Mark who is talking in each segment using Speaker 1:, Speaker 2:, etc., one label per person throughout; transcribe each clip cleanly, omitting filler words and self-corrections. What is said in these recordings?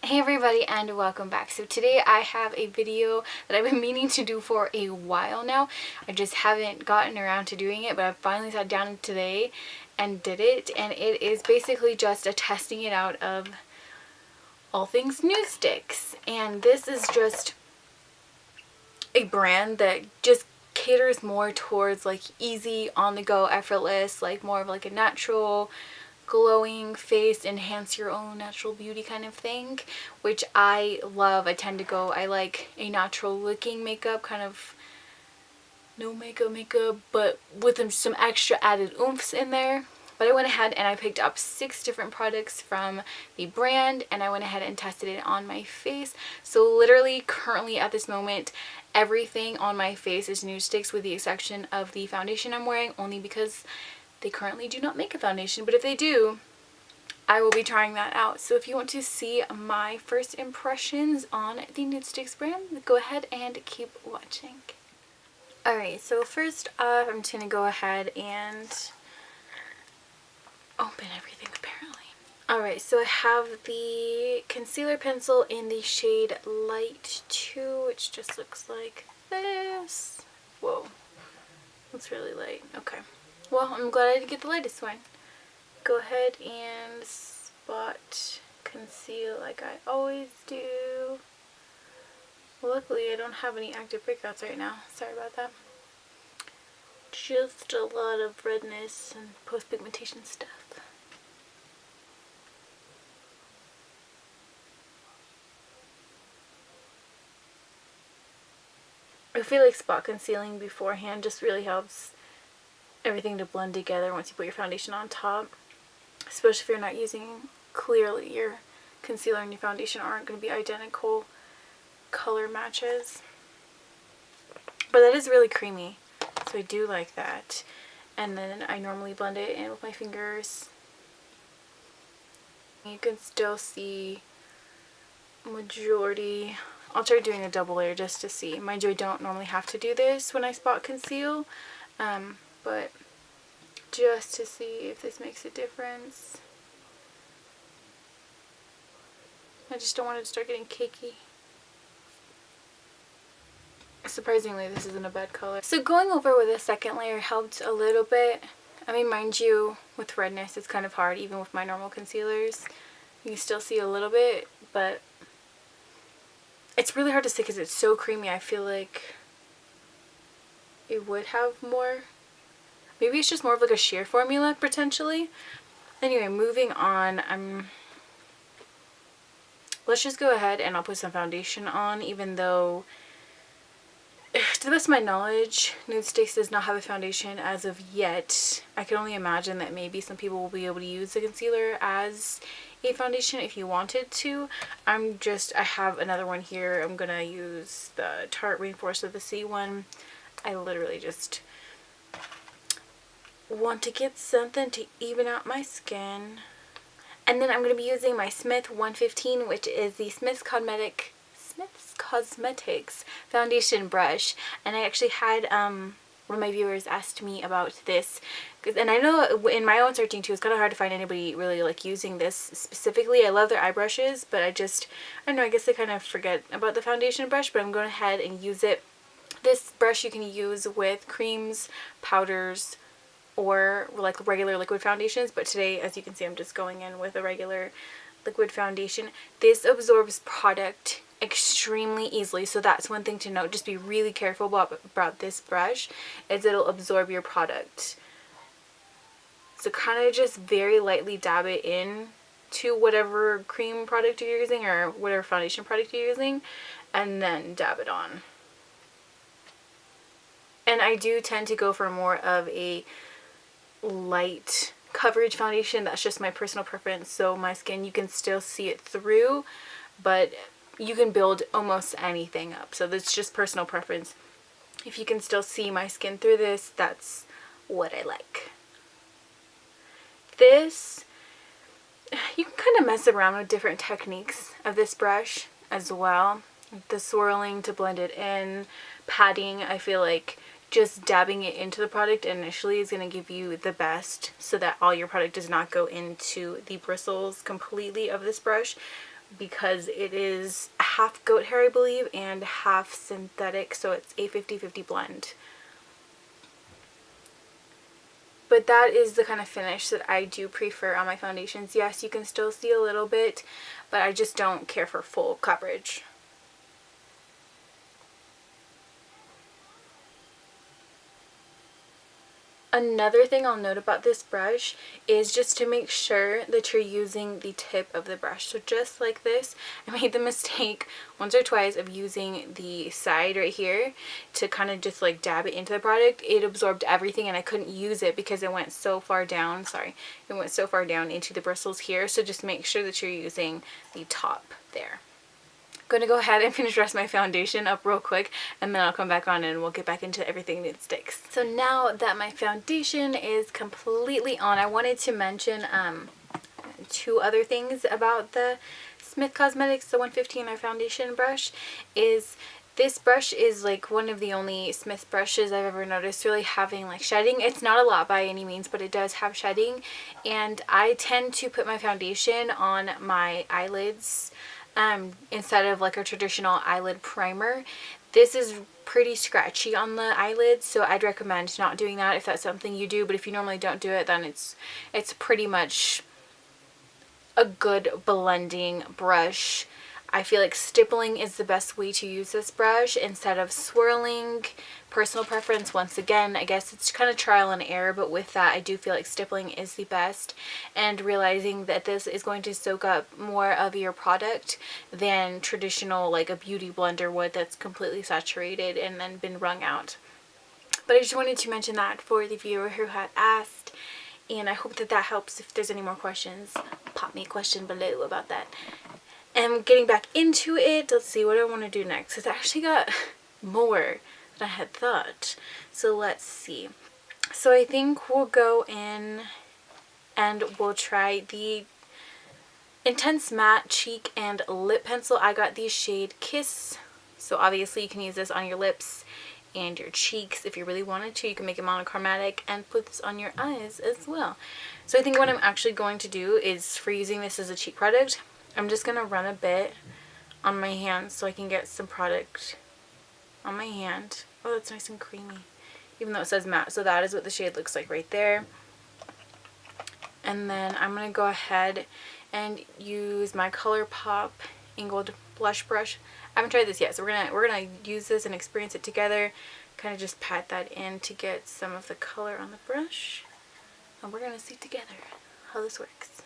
Speaker 1: Hey everybody, and welcome back. So today I have a video that I've been meaning to do for a while now. I just haven't gotten around to doing it, but I finally sat down today and did it, and it is basically just a testing it out of all things NudeStix. And this is just a brand that just caters more towards like easy, on the go, effortless, like more of like a natural glowing face, enhance your own natural beauty kind of thing, which I love. I like a natural looking makeup, kind of no makeup, but with some extra added oomph in there. But I went ahead and I picked up 6 different products from the brand, and I went ahead and tested it on my face. So literally currently at this moment, everything on my face is NudeStix with the exception of the foundation I'm wearing, only because they currently do not make a foundation, but if they do, I will be trying that out. So if you want to see my first impressions on the NudeStix brand, go ahead and keep watching. Alright, so first off, I'm just going to go ahead and open everything apparently. Alright, so I have the concealer pencil in the shade Light 2, which just looks like this. Whoa, that's really light. Okay. Well, I'm glad I didn't get the lightest one. Go ahead and spot conceal like I always do. Luckily, I don't have any active breakouts right now. Sorry about that. Just a lot of redness and post-pigmentation stuff. I feel like spot concealing beforehand just really helps everything to blend together once you put your foundation on top, especially if you're not using, clearly your concealer and your foundation aren't going to be identical color matches. But that is really creamy, so I do like that. And then I normally blend it in with my fingers. You can still see majority. I'll try doing a double layer just to see. Mind you, I don't normally have to do this when I spot conceal, but just to see if this makes a difference. I just don't want it to start getting cakey. Surprisingly, this isn't a bad color. So going over with a second layer helped a little bit. I mean, mind you, with redness it's kind of hard, even with my normal concealers. You can still see a little bit, but it's really hard to see because it's so creamy. I feel like it would have more. Maybe it's just more of like a sheer formula, potentially. Anyway, moving on. Let's just go ahead and I'll put some foundation on, even though, to the best of my knowledge, NudeStix does not have a foundation as of yet. I can only imagine that maybe some people will be able to use the concealer as a foundation if you wanted to. I have another one here. I'm gonna use the Tarte Rainforest of the Sea one. I literally just want to get something to even out my skin. And then I'm going to be using my Smith 115, which is the Smith's Cosmetics foundation brush. And I actually had one of my viewers asked me about this, and I know in my own searching too, it's kind of hard to find anybody really like using this specifically. I love their eye brushes, but I don't know, I guess I kind of forget about the foundation brush, but I'm going ahead and use it. This brush you can use with creams, powders, or like regular liquid foundations, but today, as you can see, I'm just going in with a regular liquid foundation. This absorbs product extremely easily, so that's one thing to note. Just be really careful about this brush, is it'll absorb your product. So kind of just very lightly dab it in to whatever cream product you're using or whatever foundation product you're using, and then dab it on. And I do tend to go for more of a light coverage foundation. That's just my personal preference. So my skin, you can still see it through, but you can build almost anything up. So that's just personal preference. If you can still see my skin through this, that's what I like. This, you can kind of mess around with different techniques of this brush as well. The swirling to blend it in, patting, I feel like just dabbing it into the product initially is going to give you the best, so that all your product does not go into the bristles completely of this brush. because it is half goat hair, I believe, and half synthetic, so it's a 50-50 blend. But that is the kind of finish that I do prefer on my foundations. Yes, you can still see a little bit, but I just don't care for full coverage. Another thing I'll note about this brush is just to make sure that you're using the tip of the brush. So just like this, I made the mistake once or twice of using the side right here to kind of just like dab it into the product. It absorbed everything and I couldn't use it because it went so far down. Sorry, it went so far down into the bristles here. So just make sure that you're using the top there. I'm gonna go ahead and finish the rest of my foundation up real quick, and then I'll come back on and we'll get back into everything NudeStix. So now that my foundation is completely on, I wanted to mention two other things about the Smith Cosmetics, the 115 eye foundation brush. Is this brush is like one of the only Smith brushes I've ever noticed really having like shedding. It's not a lot by any means, but it does have shedding, and I tend to put my foundation on my eyelids instead of like a traditional eyelid primer. This is pretty scratchy on the eyelids, so I'd recommend not doing that if that's something you do. But if you normally don't do it, then it's pretty much a good blending brush. I feel like stippling is the best way to use this brush instead of swirling. Personal preference, once again, I guess it's kind of trial and error, but with that I do feel like stippling is the best, and realizing that this is going to soak up more of your product than traditional like a beauty blender would that's completely saturated and then been wrung out. But I just wanted to mention that for the viewer who had asked, and I hope that that helps. If there's any more questions, pop me a question below about that. And getting back into it, let's see what I want to do next, because I actually got more than I had thought. So let's see. So I think we'll go in and we'll try the Intense Matte Cheek and Lip Pencil. I got the shade Kiss. So obviously you can use this on your lips and your cheeks if you really wanted to. You can make it monochromatic and put this on your eyes as well. So I think what I'm actually going to do is, for using this as a cheek product, I'm just going to run a bit on my hand so I can get some product on my hand. Oh, that's nice and creamy, even though it says matte. So that is what the shade looks like right there. And then I'm going to go ahead and use my ColourPop angled blush brush. I haven't tried this yet, so we're gonna use this and experience it together. Kind of just pat that in to get some of the color on the brush, and we're gonna see together how this works.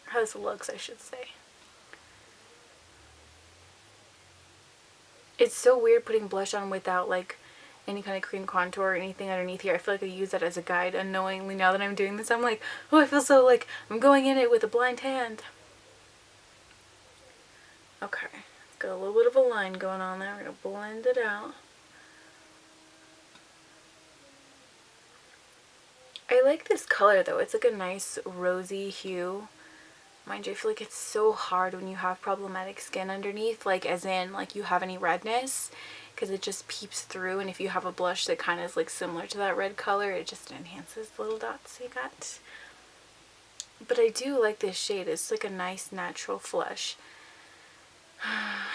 Speaker 1: How this looks, I should say. It's so weird putting blush on without like any kind of cream contour or anything underneath here. I feel like I use that as a guide unknowingly. Now that I'm doing this, I'm like, oh, I feel so like I'm going in it with a blind hand. Okay, got a little bit of a line going on there. We're gonna blend it out. I like this color though. It's like a nice rosy hue. Mind you, I feel like it's so hard when you have problematic skin underneath, like as in like you have any redness, because it just peeps through, and if you have a blush that kind of is like similar to that red color, it just enhances the little dots you got. But I do like this shade. It's like a nice natural flush.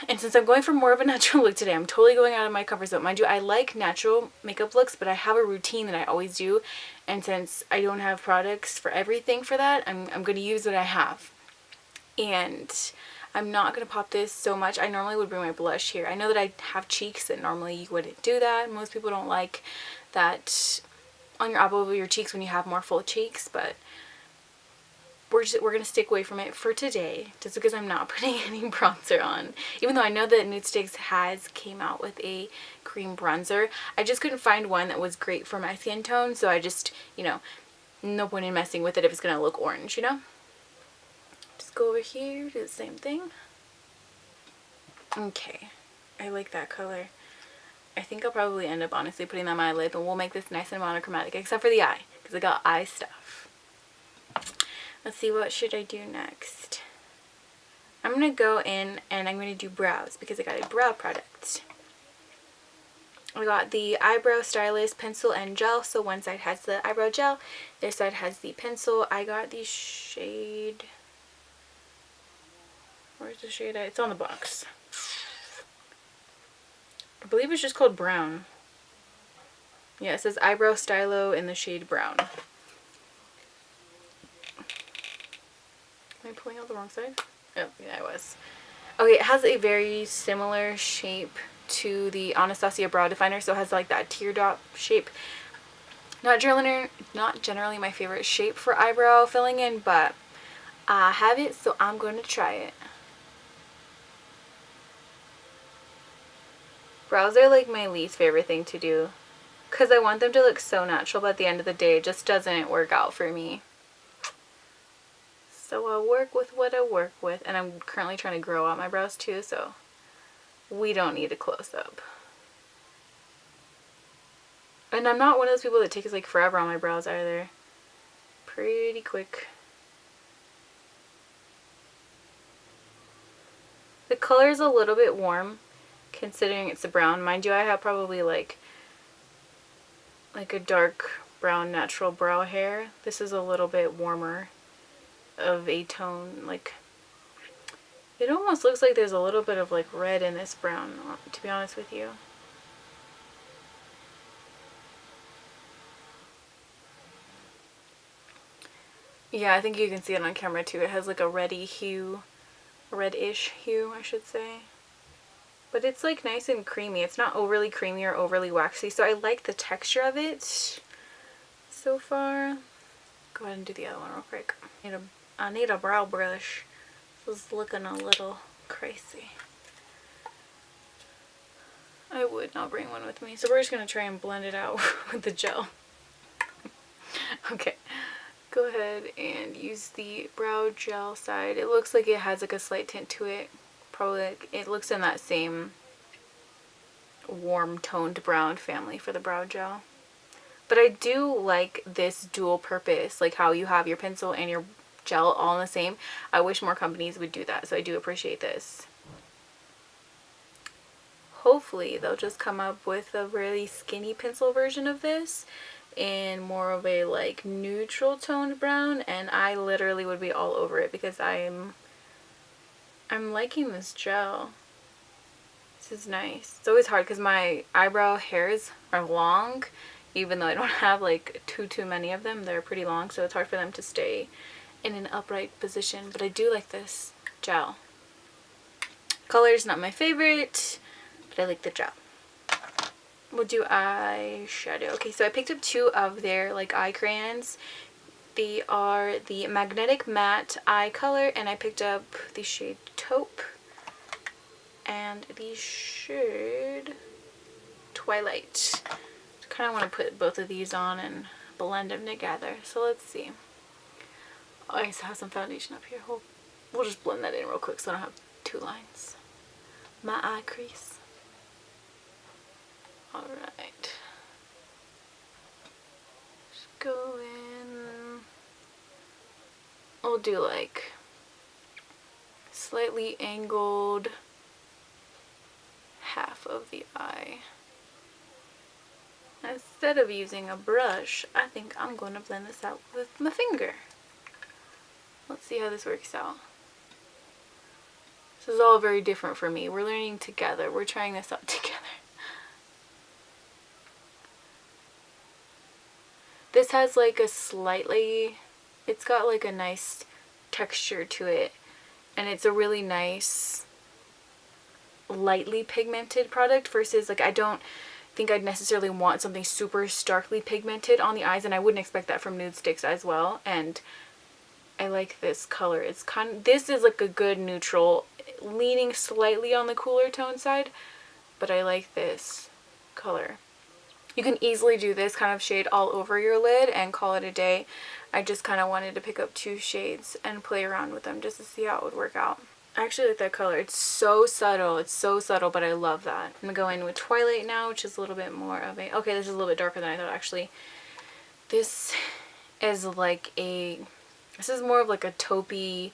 Speaker 1: And since I'm going for more of a natural look today, I'm totally going out of my comfort zone. Mind you, I like natural makeup looks, but I have a routine that I always do, and since I don't have products for everything for that, I'm going to use what I have. And I'm not going to pop this so much. I normally would bring my blush here. I know that I have cheeks that normally you wouldn't do that. Most people don't like that on your eyeball of your cheeks when you have more full cheeks, but we're going to stick away from it for today, just because I'm not putting any bronzer on. Even though I know that NudeStix came out with a cream bronzer, I just couldn't find one that was great for my skin tone, so I just, you know, no point in messing with it if it's going to look orange, you know? Just go over here, do the same thing. Okay, I like that color. I think I'll probably end up honestly putting that on my lip, and we'll make this nice and monochromatic, except for the eye, because I got eye stuff. Let's see, what should I do next? I'm going to go in and I'm going to do brows, because I got a brow product. I got the Eyebrow Stylist pencil and gel. So one side has the eyebrow gel, the other side has the pencil. I got the shade, where Where's the shade at? It's on the box. I believe it's just called Brown. Yeah, it says Eyebrow Stylo in the shade Brown. Am I pulling out the wrong side? Oh, yeah, I was. Okay, it has a very similar shape to the Anastasia Brow Definer, so it has like that teardrop shape. Not generally my favorite shape for eyebrow filling in, but I have it, so I'm going to try it. Brows are like my least favorite thing to do because I want them to look so natural, but at the end of the day it just doesn't work out for me. So I'll work with what I work with, and I'm currently trying to grow out my brows too, so we don't need a close-up. And I'm not one of those people that takes like forever on my brows either. Pretty quick. The color is a little bit warm considering it's a brown. Mind you, I have probably like a dark brown natural brow hair. This is a little bit warmer of a tone. Like, it almost looks like there's a little bit of like red in this brown, to be honest with you. Yeah, I think you can see it on camera too. It has like a reddy hue, reddish hue, I should say. But it's like nice and creamy. It's not overly creamy or overly waxy, so I like the texture of it so far. Go ahead and do the other one real quick. I need a brow brush. This is looking a little crazy. I would not bring one with me, so we're just gonna try and blend it out with the gel. Okay, go ahead and use the brow gel side. It looks like it has like a slight tint to it. Probably like, it looks in that same warm toned brown family for the brow gel. But I do like this dual purpose, like how you have your pencil and your gel all in the same. I wish more companies would do that, so I do appreciate this. Hopefully they'll just come up with a really skinny pencil version of this in more of a like neutral toned brown, and I literally would be all over it because I'm liking this gel. This is nice. It's always hard because my eyebrow hairs are long, even though I don't have like too many of them. They're pretty long, so it's hard for them to stay in an upright position, but I do like this gel. Color's not my favorite, but I like the gel. We'll do eyeshadow. Okay, so I picked up two of their like eye crayons. They are the Magnetic Matte Eye Color, and I picked up the shade Taupe and the shade Twilight. I kind of want to put both of these on and blend them together. So let's see. Oh, I also have some foundation up here. We'll just blend that in real quick so I don't have two lines. My eye crease. Alright. Just go in. We'll do like slightly angled half of the eye. Instead of using a brush, I think I'm going to blend this out with my finger. Let's see how this works out. This is all very different for me. We're learning together. We're trying this out together. This has like a slightly, it's got like a nice texture to it. And it's a really nice, lightly pigmented product versus like I don't think I'd necessarily want something super starkly pigmented on the eyes, and I wouldn't expect that from NudeStix as well. And I like this color. It's this is like a good neutral, leaning slightly on the cooler tone side, but I like this color. You can easily do this kind of shade all over your lid and call it a day. I just kind of wanted to pick up two shades and play around with them just to see how it would work out. I actually like that color. It's so subtle. It's so subtle, but I love that. I'm going to go in with Twilight now, which is a little bit more of a... Okay, this is a little bit darker than I thought, actually. This is like a... This is more of like a taupey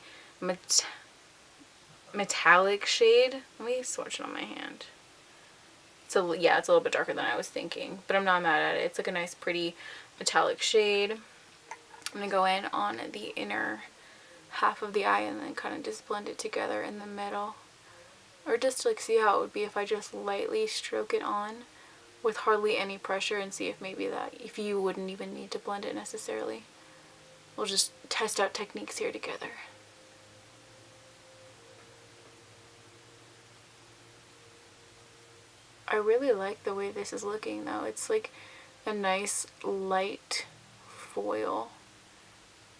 Speaker 1: metallic shade. Let me swatch it on my hand. So yeah, it's a little bit darker than I was thinking, but I'm not mad at it. It's like a nice, pretty metallic shade. I'm going to go in on the inner half of the eye and then kind of just blend it together in the middle. Or just like see how it would be if I just lightly stroke it on with hardly any pressure, and see if maybe that, if you wouldn't even need to blend it necessarily. We'll just test out techniques here together. I really like the way this is looking though. It's like a nice light foil.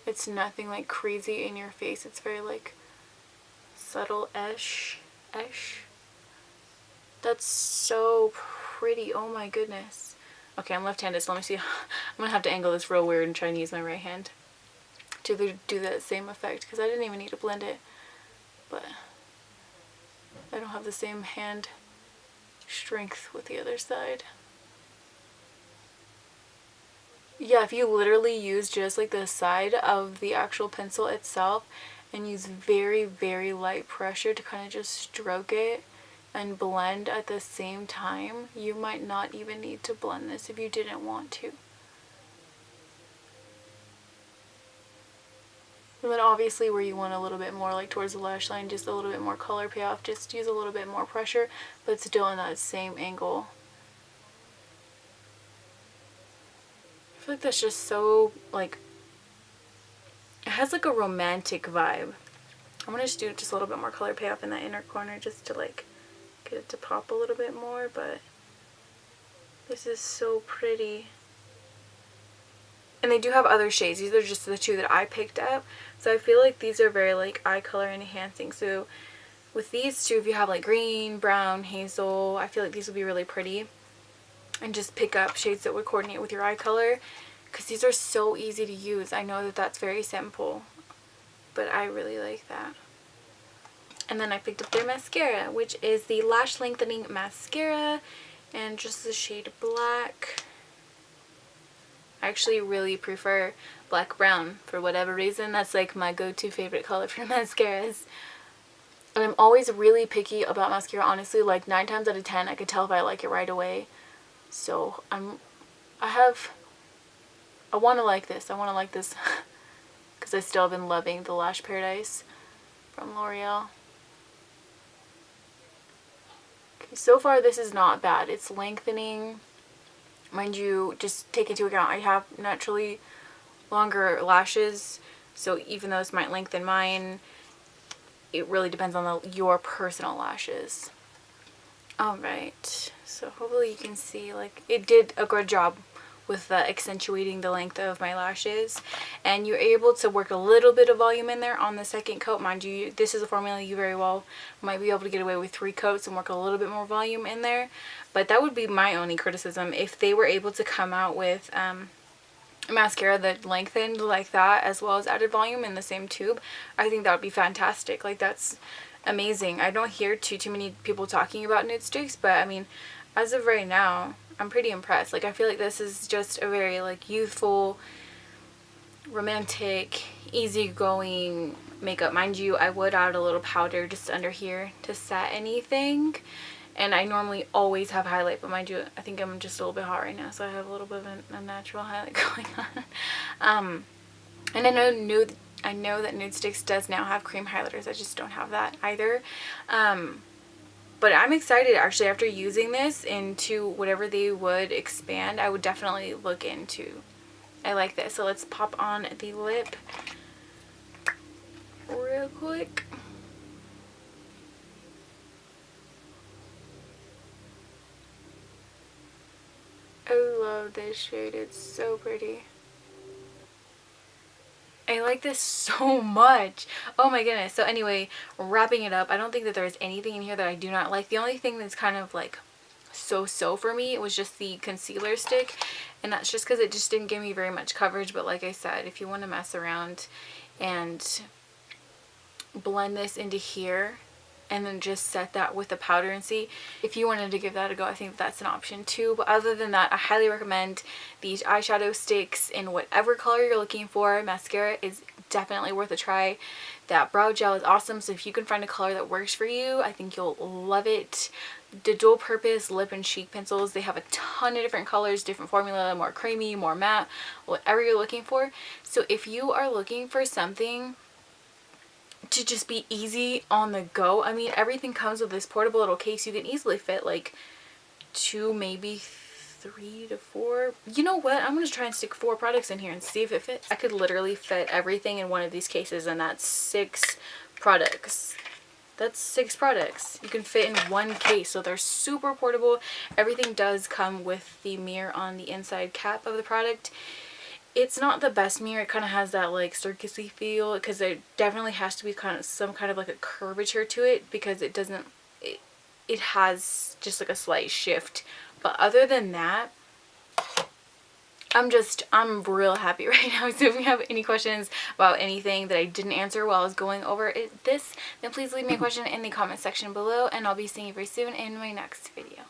Speaker 1: It's nothing like crazy in your face. It's very like subtle-ish. That's so pretty. Oh my goodness. Okay, I'm left-handed, so let me see. I'm gonna have to angle this real weird and try and use my right hand to do that same effect, because I didn't even need to blend it, but I don't have the same hand strength with the other side. Yeah, if you literally use just like the side of the actual pencil itself and use very, very light pressure to kind of just stroke it and blend at the same time, you might not even need to blend this if you didn't want to. And then obviously where you want a little bit more like towards the lash line, just a little bit more color payoff, just use a little bit more pressure, but still in that same angle. I feel like that's just so like, it has like a romantic vibe. I'm gonna just do just a little bit more color payoff in that inner corner just to like get it to pop a little bit more, but this is so pretty. And they do have other shades. These are just the two that I picked up. So I feel like these are very like eye color enhancing. So with these two, if you have like green, brown, hazel, I feel like these would be really pretty. And just pick up shades that would coordinate with your eye color, because these are so easy to use. I know that that's very simple, but I really like that. And then I picked up their mascara, which is the Lash Lengthening Mascara, and just the shade Black. I actually really prefer black brown for whatever reason. That's like my go-to favorite color for mascaras. And I'm always really picky about mascara, honestly. Like 9 times out of 10 I can tell if I like it right away. So I want to like this. I want to like this because I still have been loving the Lash Paradise from L'Oreal. Okay, so far this is not bad. It's lengthening. Mind you, just take into account I have naturally longer lashes, so even though this might lengthen mine, it really depends on your personal lashes. Alright, so hopefully you can see, like, it did a good job with accentuating the length of my lashes, and you're able to work a little bit of volume in there on the second coat. Mind you, this is a formula you very well might be able to get away with 3 coats and work a little bit more volume in there, but that would be my only criticism. If they were able to come out with mascara that lengthened like that as well as added volume in the same tube, I think that would be fantastic. Like, that's amazing. I don't hear too many people talking about NudeStix, but I mean, as of right now, I'm pretty impressed. Like, I feel like this is just a very like youthful, romantic, easygoing makeup. Mind you, I would add a little powder just under here to set anything, and I normally always have highlight, but mind you, I think I'm just a little bit hot right now, so I have a little bit of a natural highlight going on. And I know that NudeStix does now have cream highlighters. I just don't have that either. But I'm excited actually after using this into whatever they would expand. I would definitely look into. I like this. So let's pop on the lip real quick. I love this shade. It's so pretty. I like this so much. Oh my goodness. So anyway, wrapping it up, I don't think that there's anything in here that I do not like. The only thing that's kind of like so for me, it was just the concealer stick, and that's just because it just didn't give me very much coverage. But like I said, if you want to mess around and blend this into here and then just set that with the powder and see if you wanted to give that a go, I think that's an option too. But other than that, I highly recommend these eyeshadow sticks in whatever color you're looking for. Mascara is definitely worth a try. That brow gel is awesome, so if you can find a color that works for you, I think you'll love it. The dual purpose lip and cheek pencils, they have a ton of different colors, different formula, more creamy, more matte, whatever you're looking for. So if you are looking for something to just be easy on the go. I mean, everything comes with this portable little case. You can easily fit like 2, maybe 3 to 4. You know what? I'm going to try and stick 4 products in here and see if it fits. I could literally fit everything in one of these cases, and that's 6 products. That's 6 products you can fit in one case. So they're super portable. Everything does come with the mirror on the inside cap of the product. It's not the best mirror. It kind of has that like circusy feel, because there definitely has to be kind of some kind of like a curvature to it, because it doesn't, it has just like a slight shift. But other than that, I'm real happy right now. So if you have any questions about anything that I didn't answer while I was going over this, then please leave me a question in the comment section below, and I'll be seeing you very soon in my next video.